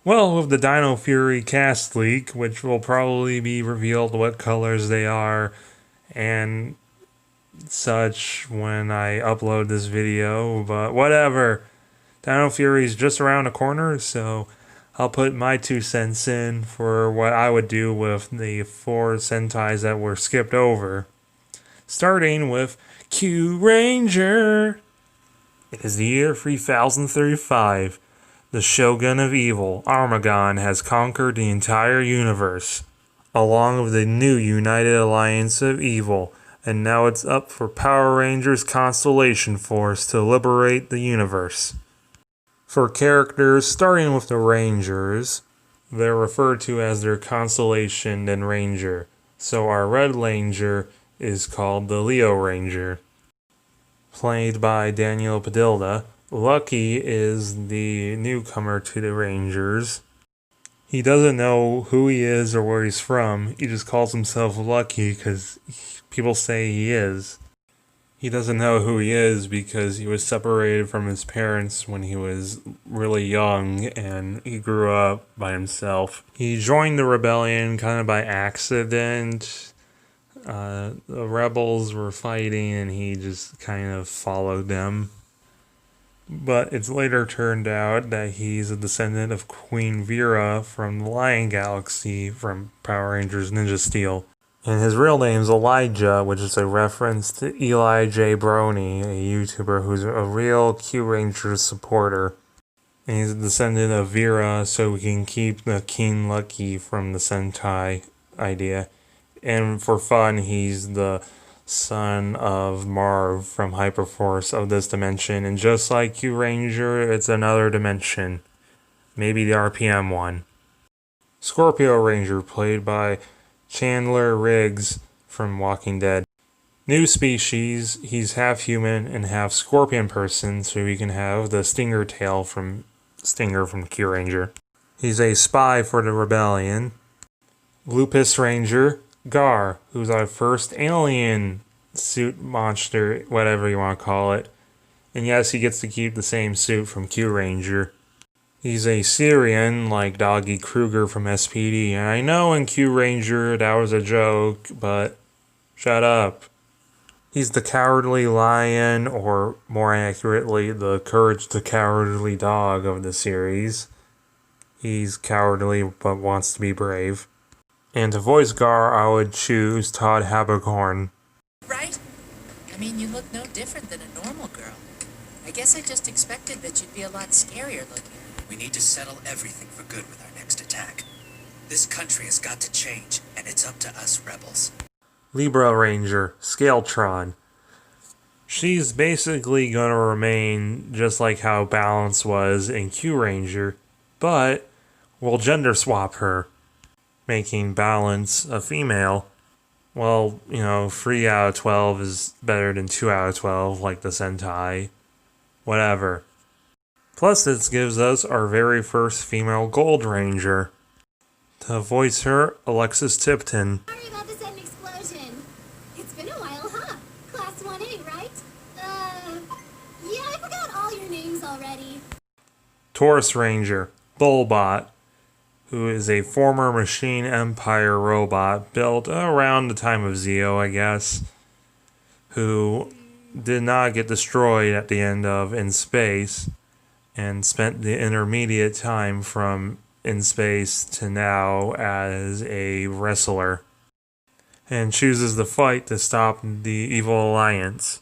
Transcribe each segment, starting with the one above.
Well, with the Dino Fury cast leak, which will probably be revealed what colors they are and such when I upload this video, but whatever. Dino Fury is just around the corner, so I'll put my 2 cents in for what I would do with the 4 Sentais that were skipped over. Starting with Kyuranger. It is the year 3035. The Shogun of Evil, Armagon, has conquered the entire universe, along with the new United Alliance of Evil, and now it's up for Power Rangers Constellation Force to liberate the universe. For characters, starting with the Rangers, they're referred to as their Constellation and Ranger, so our Red Ranger is called the Leo Ranger. Played by Daniel Padilha, Lucky is the newcomer to the Rangers. He doesn't know who he is or where he's from. He just calls himself Lucky because people say he is. He doesn't know who he is because he was separated from his parents when he was really young and he grew up by himself. He joined the rebellion kind of by accident. The rebels were fighting and he just kind of followed them. But it's later turned out that he's a descendant of Queen Vera from the Lion Galaxy from Power Rangers Ninja Steel. And his real name's Elijah, which is a reference to Eli J. Brony, a YouTuber who's a real Kyuranger supporter. And he's a descendant of Vera, so we can keep the King Lucky from the Sentai idea. And for fun, he's the son of Marv from Hyperforce of this dimension, and just like Kyuranger, it's another dimension. Maybe the RPM one. Scorpio Ranger, played by Chandler Riggs from Walking Dead. New species, he's half human and half scorpion person, so we can have the Stinger tail from Stinger from Kyuranger. He's a spy for the rebellion. Lupus Ranger, Gar, who's our first alien suit monster, whatever you want to call it. And yes, he gets to keep the same suit from Kyuranger. He's a Syrian, like Doggy Kruger from SPD. And I know in Kyuranger that was a joke, but shut up. He's the Cowardly Lion, or more accurately, the Courage the Cowardly Dog of the series. He's cowardly, but wants to be brave. And to voice Gar, I would choose Todd Haberkorn. Right? I mean, you look no different than a normal girl. I guess I just expected that you'd be a lot scarier looking. We need to settle everything for good with our next attack. This country has got to change, and it's up to us rebels. Libra Ranger, Scaletron. She's basically going to remain just like how Balance was in Kyuranger, but we'll gender swap her, making Balance a female. Well, 3 out of 12 is better than 2 out of 12, like the Sentai. Whatever. Plus, this gives us our very first female Gold Ranger. To voice her, Alexis Tipton. Sorry about the sudden explosion. It's been a while, huh? Class 1A, right? Yeah, I forgot all your names already. Taurus Ranger, Bullbot, who is a former Machine Empire robot built around the time of Zeo, I guess, who did not get destroyed at the end of In Space, and spent the intermediate time from In Space to now as a wrestler, and chooses the fight to stop the Evil Alliance.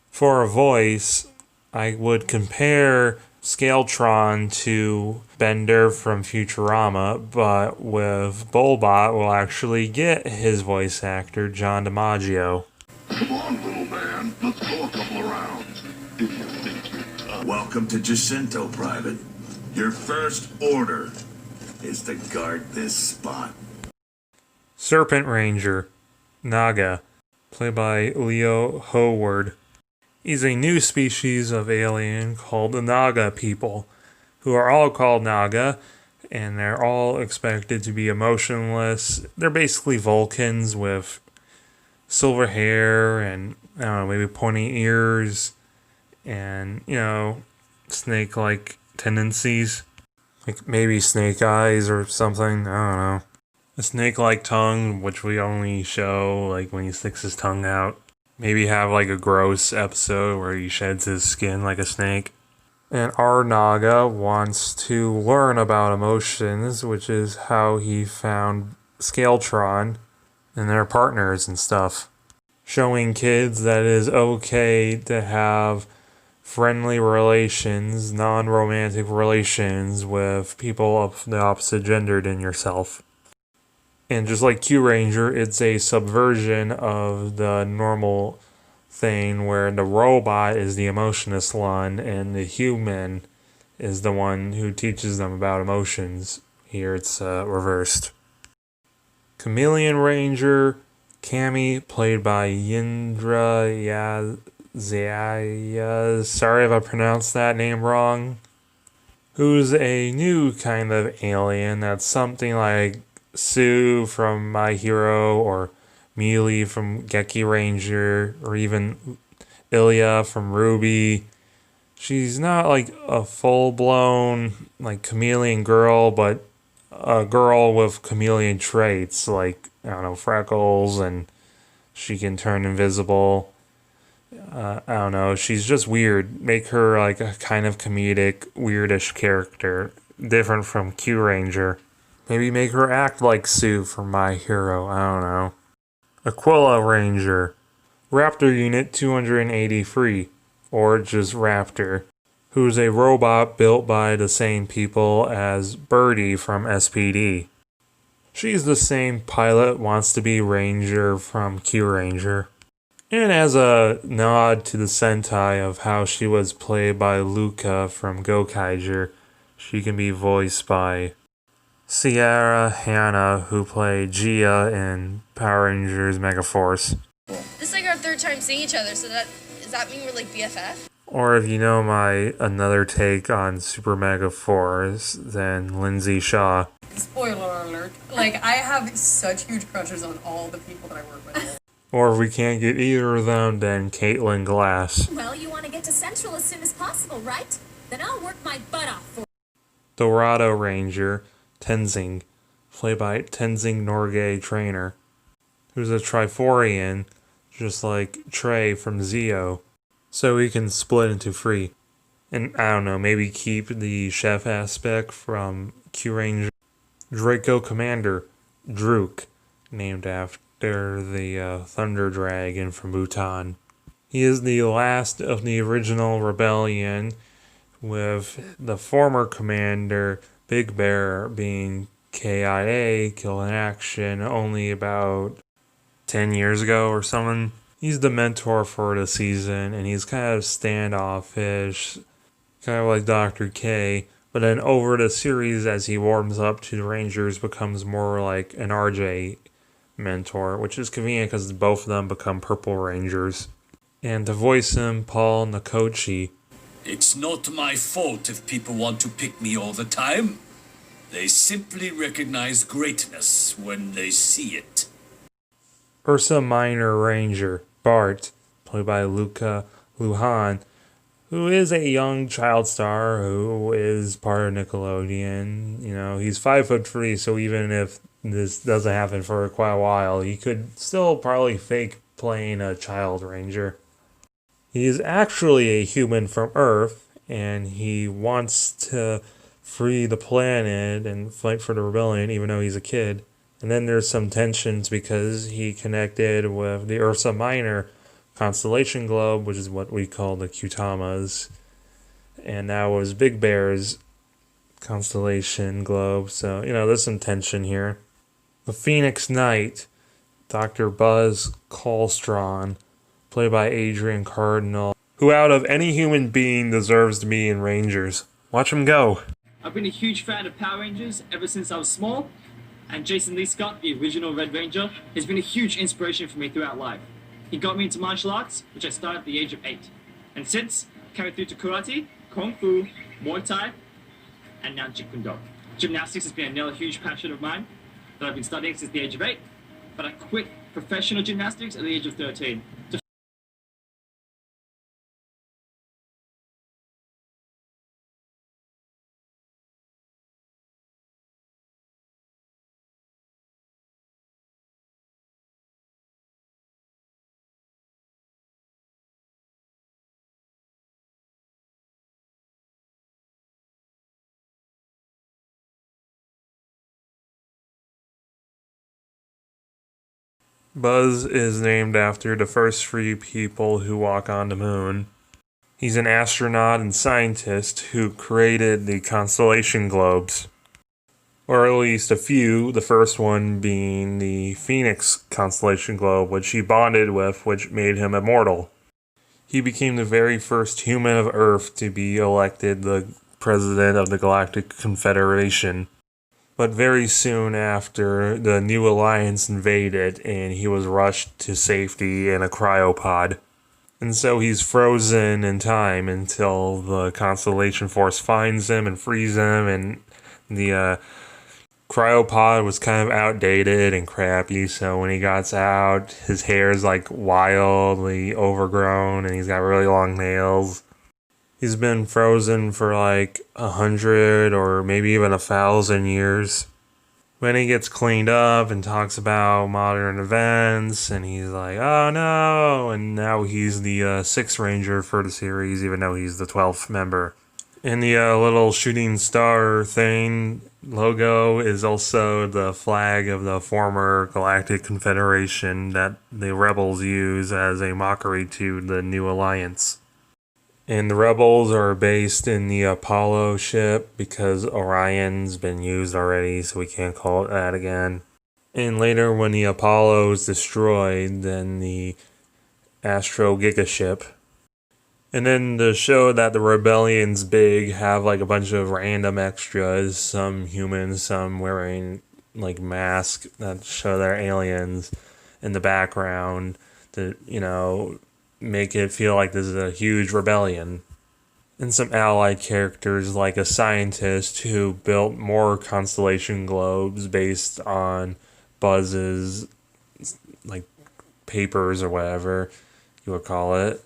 For a voice, I would compare Scaletron to Bender from Futurama, but with Bullbot, we'll actually get his voice actor, John DiMaggio. Come on, little man. Let's go a couple of rounds. If you think you're tough. Welcome to Jacinto, Private. Your first order is to guard this spot. Serpent Ranger, Naga, played by Leo Howard. He's a new species of alien called the Naga people, who are all called Naga, and they're all expected to be emotionless. They're basically Vulcans with silver hair and, I don't know, maybe pointy ears and, snake-like tendencies. Like maybe snake eyes or something. I don't know. A snake-like tongue, which we only show like when he sticks his tongue out. Maybe have like a gross episode where he sheds his skin like a snake. And our Naga wants to learn about emotions, which is how he found Scaletron and their partners and stuff. Showing kids that it is okay to have friendly relations, non-romantic relations with people of the opposite gender than yourself. And just like Kyuranger, it's a subversion of the normal thing where the robot is the emotionless one and the human is the one who teaches them about emotions. Here it's reversed. Chameleon Ranger, Cammy, played by Yindra Yazaya, sorry if I pronounced that name wrong, who's a new kind of alien that's something like Sue from My Hero, or Mealy from Geki Ranger, or even Ilya from Ruby. She's not like a full-blown like chameleon girl, but a girl with chameleon traits like, I don't know, freckles, and she can turn invisible. I don't know, she's just weird. Make her like a kind of comedic, weirdish character, different from Kyuranger. Maybe make her act like Sue from My Hero, I don't know. Aquila Ranger, Raptor Unit 283, or just Raptor, who's a robot built by the same people as Brady from SPD. She's the same pilot wants to be Ranger from Kyuranger. And as a nod to the Sentai of how she was played by Luca from Gokaiger, she can be voiced by Sierra Hanna, who played Gia in Power Rangers Megaforce. This is like our third time seeing each other, so does that mean we're like BFF? Or if you know my another take on Super Megaforce, then Lindsay Shaw. Spoiler alert. Like, I have such huge crushes on all the people that I work with. Or if we can't get either of them, then Caitlin Glass. Well, you want to get to Central as soon as possible, right? Then I'll work my butt off for Dorado Ranger, Tenzing, played by Tenzing Norgay Trainer, who's a Triforian, just like Trey from Zeo, so he can split into three. And I don't know, maybe keep the chef aspect from Kyuranger. Draco Commander, Druk, named after the Thunder Dragon from Bhutan. He is the last of the original rebellion, with the former commander, Big Bear, being KIA, killed in action, only about 10 years ago or something. He's the mentor for the season, and he's kind of standoffish, kind of like Dr. K, but then over the series, as he warms up to the Rangers, becomes more like an RJ mentor, which is convenient because both of them become Purple Rangers. And to voice him, Paul Nkochi. It's not my fault if people want to pick me all the time. They simply recognize greatness when they see it. Ursa Minor Ranger, Bart, played by Luca Lujan, who is a young child star who is part of Nickelodeon. You know, he's 5'3", so even if this doesn't happen for quite a while, he could still probably fake playing a child ranger. He is actually a human from Earth, and he wants to free the planet and fight for the rebellion, even though he's a kid. And then there's some tensions because he connected with the Ursa Minor Constellation Globe, which is what we call the Qtamas. And that was Big Bear's Constellation Globe. So, you know, there's some tension here. The Phoenix Knight, Dr. Buzz Colstron, played by Adrian Cardinal, who out of any human being deserves to be in Rangers. Watch him go. I've been a huge fan of Power Rangers ever since I was small, and Jason Lee Scott, the original Red Ranger, has been a huge inspiration for me throughout life. He got me into martial arts, which I started at the age of 8. And since, carried through to karate, kung fu, Muay Thai, and now Jeet Kune Do. Gymnastics has been another huge passion of mine that I've been studying since the age of 8, but I quit professional gymnastics at the age of 13 to Buzz is named after the first 3 people who walk on the moon. He's an astronaut and scientist who created the constellation globes. Or at least a few, the first one being the Phoenix constellation globe, which he bonded with, which made him immortal. He became the very first human of Earth to be elected the president of the Galactic Confederation. But very soon after, the New Alliance invaded, and he was rushed to safety in a cryopod. And so he's frozen in time until the Constellation Force finds him and frees him, and the cryopod was kind of outdated and crappy, so when he gets out, his hair is like wildly overgrown, and he's got really long nails. He's been frozen for like 100 or maybe even 1,000 years. When he gets cleaned up and talks about modern events, and he's like, oh no, and now he's the 6th Ranger for the series, even though he's the 12th member. And the little shooting star thing logo is also the flag of the former Galactic Confederation that the Rebels use as a mockery to the New Alliance. And the Rebels are based in the Apollo ship because Orion's been used already, so we can't call it that again. And later when the Apollo is destroyed, then the Astro Giga ship. And then to show that the rebellion's big, have like a bunch of random extras, some humans, some wearing like masks that show they're aliens in the background to, make it feel like this is a huge rebellion. And some allied characters like a scientist who built more constellation globes based on Buzz's like papers or whatever you would call it.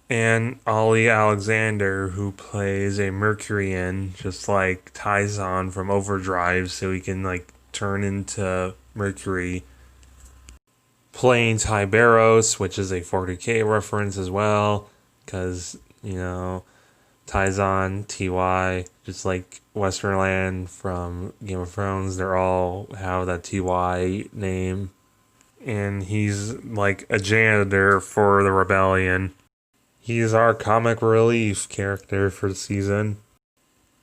And Ollie Alexander, who plays a Mercurian, just like Tyson from Overdrive, so he can like turn into Mercury. Playing Tyberos, which is a 40K reference as well, because, Tyson, TY, just like Westerland from Game of Thrones, they're all have that TY name. And he's like a janitor for the rebellion. He's our comic relief character for the season.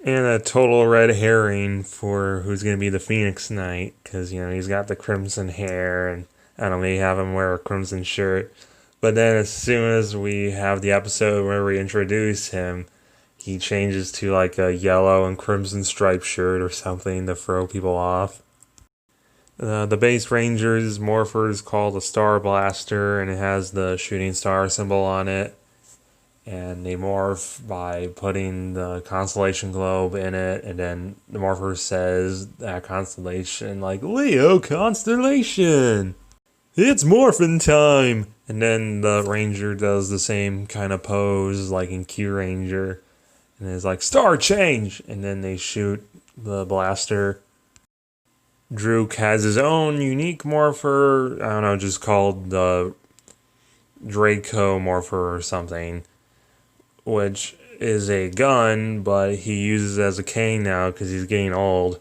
And a total red herring for who's going to be the Phoenix Knight, because, he's got the crimson hair, and I don't know, maybe have him wear a crimson shirt. But then as soon as we have the episode where we introduce him, he changes to like a yellow and crimson striped shirt or something to throw people off. The base Ranger's Morphers called a Star Blaster, and it has the shooting star symbol on it. And they morph by putting the constellation globe in it, and then the Morpher says that constellation, like, Leo Constellation! It's morphin' time! And then the Ranger does the same kind of pose like in Kyuranger. And it's like, star change! And then they shoot the blaster. Druk has his own unique morpher. I don't know, just called the Draco morpher or something. Which is a gun, but he uses it as a cane now because he's getting old.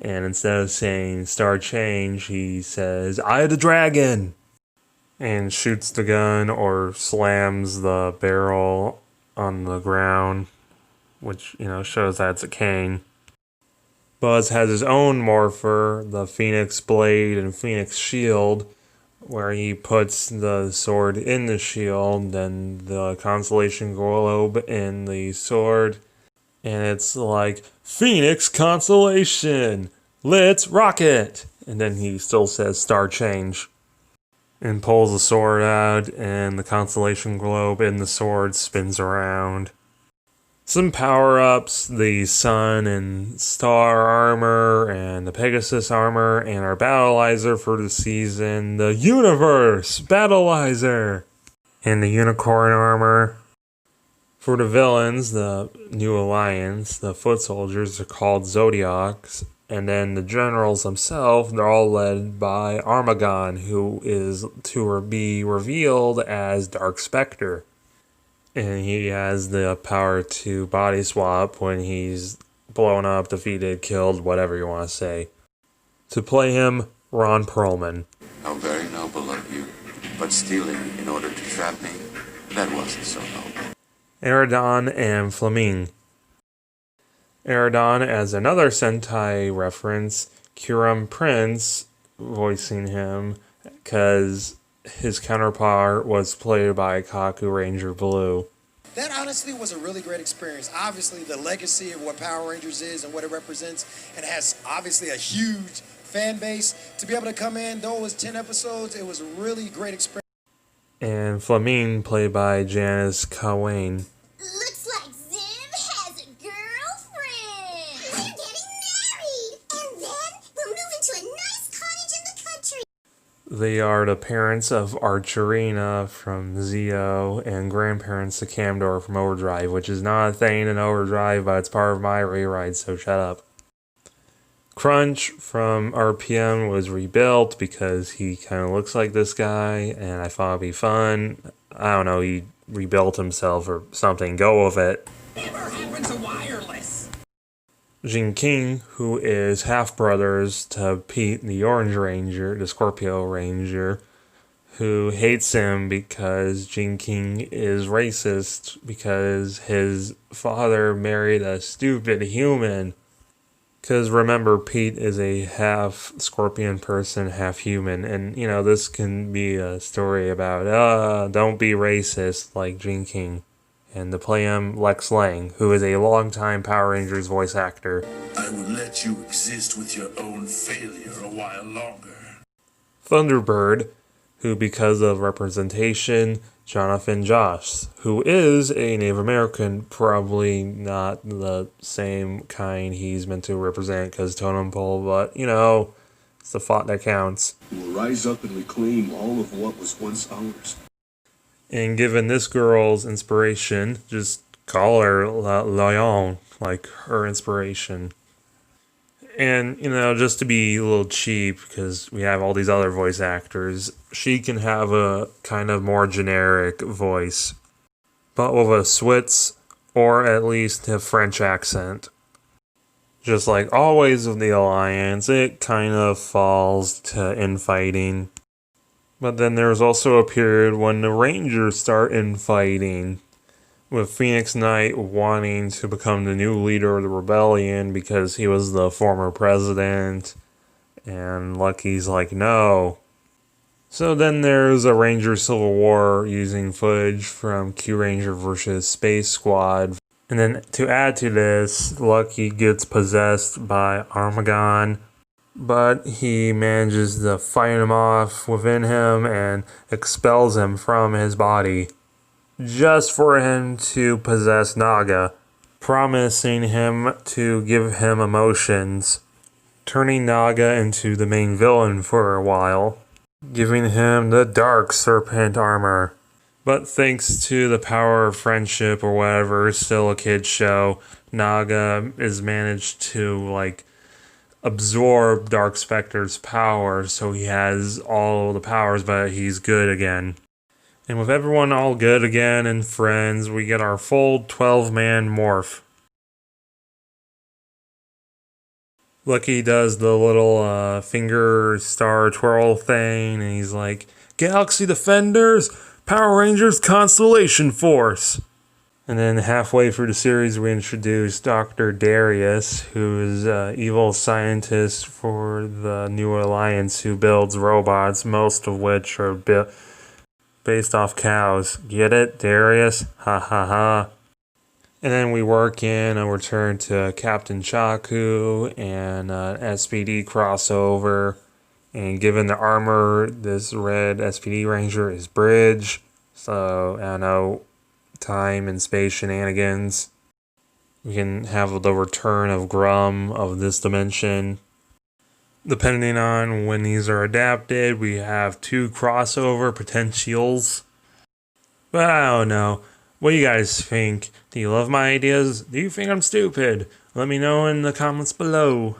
And instead of saying star change, he says, "Eye of the dragon!" And shoots the gun or slams the barrel on the ground, which, shows that it's a cane. Buzz has his own morpher, the Phoenix Blade and Phoenix Shield, where he puts the sword in the shield, then the constellation globe in the sword, and it's like, Phoenix Constellation! Let's rock it! And then he still says star change. And pulls the sword out, and the constellation globe in the sword spins around. Some power-ups, the Sun and Star armor, and the Pegasus armor, and our Battleizer for the season, the Universe Battleizer! And the Unicorn armor. For the villains, the New Alliance, the foot soldiers are called Zodiacs, and then the generals themselves, they're all led by Armagon, who is to be revealed as Dark Spectre. And he has the power to body swap when he's blown up, defeated, killed, whatever you want to say. To play him, Ron Perlman. How very noble of you. But stealing in order to trap me, that wasn't so noble. Adrian and Flaming. Adrian as another Sentai reference, Kyuranger Prince voicing him, because his counterpart was played by Aquila Ranger Blue. That honestly was a really great experience. Obviously, the legacy of what Power Rangers is and what it represents, and has obviously a huge fan base. To be able to come in, though it was 10 episodes, it was a really great experience. And Flaming, played by Janice Kawain. Looks like Zim has a girlfriend! We're getting married! And then we'll move into a nice cottage in the country! They are the parents of Archerina from Zeo and grandparents to Camdor from Overdrive, which is not a thing in Overdrive, but it's part of my rewrite, so shut up. Crunch from RPM was rebuilt because he kind of looks like this guy, and I thought it'd be fun. I don't know, he rebuilt himself or something. Go with it. Never happened to wireless. Jin King, who is half-brothers to Pete, the Orange Ranger, the Scorpio Ranger, who hates him because Jin King is racist because his father married a stupid human. Because remember, Pete is a half scorpion person, half human. And, you know, this can be a story about, don't be racist like Jin King. And to play him, Lex Lang, who is a longtime Power Rangers voice actor. I would let you exist with your own failure a while longer. Thunderbird, who because of representation, Jonathan Joss, who is a Native American, probably not the same kind he's meant to represent because totem pole, but, you know, it's the thought that counts. We will rise up and reclaim all of what was once ours. And given this girl's inspiration, just call her Lion, like her inspiration. And, you know, just to be a little cheap, because we have all these other voice actors, she can have a kind of more generic voice, but with a Swiss or at least a French accent. Just like always with the Alliance, it kind of falls to infighting. But then there's also a period when the Rangers start infighting, with Phoenix Knight wanting to become the new leader of the rebellion because he was the former president, and Lucky's like, no. So then there's a Ranger Civil War using footage from Kyuranger versus Space Squad. And then to add to this, Lucky gets possessed by Armagon, but he manages to fight him off within him and expels him from his body, just for him to possess Naga, promising him to give him emotions, turning Naga into the main villain for a while, giving him the Dark Serpent armor. But thanks to the power of friendship or whatever, it's still a kid's show, Naga is managed to, like, absorb Dark Spectre's power, so he has all the powers, but he's good again. And with everyone all good again and friends, we get our full 12-man morph. Lucky does the little finger star twirl thing, and he's like, Galaxy Defenders, Power Rangers, Constellation Force. And then halfway through the series, we introduce Dr. Darius, who is an evil scientist for the New Alliance who builds robots, most of which are based off cows. Get it, Darius? Ha ha ha. And then we work in a return to Captain Chaku and SPD crossover. And given the armor, this red SPD Ranger is Bridge. So, I don't know, time and space shenanigans. We can have the return of Grum of this dimension. Depending on when these are adapted, we have 2 crossover potentials. But I don't know. What do you guys think? Do you love my ideas? Do you think I'm stupid? Let me know in the comments below.